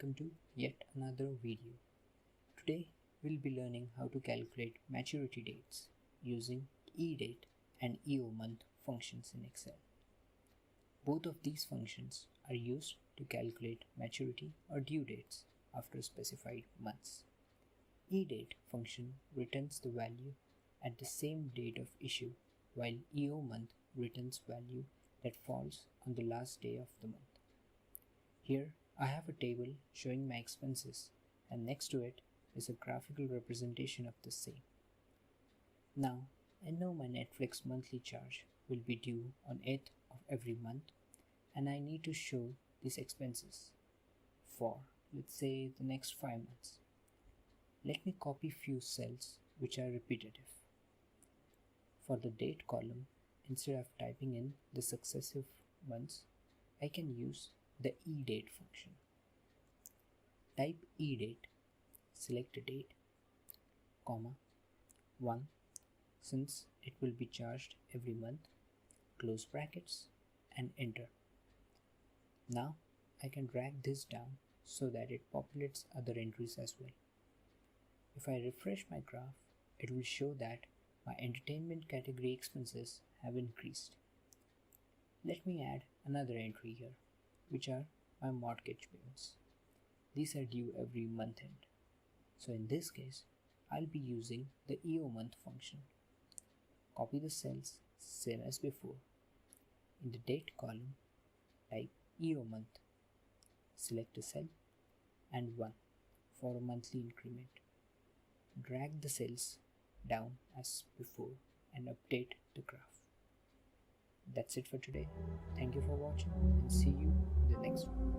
welcome to yet another video. Today we'll be learning how to calculate maturity dates using EDate and EOMonth functions in Excel. Both of these functions are used to calculate maturity or due dates after specified months. EDate function returns the value at the same date of issue, while EOMonth returns value that falls on the last day of the month. Here I have a table showing my expenses, and next to it is a graphical representation of the same. Now I know my Netflix monthly charge will be due on 8th of every month, and I need to show these expenses for, let's say, the next 5 months. Let me copy few cells which are repetitive. For the date column, instead of typing in the successive months, I can use the EDate function. Type EDate, select a date, comma, 1, since it will be charged every month, close brackets, and enter. Now I can drag this down so that it populates other entries as well. If I refresh my graph, it will show that my entertainment category expenses have increased. Let me add another entry here, which are my mortgage payments. These are due every month end. So in this case, I'll be using the EOMonth function. Copy the cells same as before. In the date column, type EOMonth, select a cell and 1 for a monthly increment. Drag the cells down as before and update the graph. That's it for today. Thank you for watching and see you in the next one.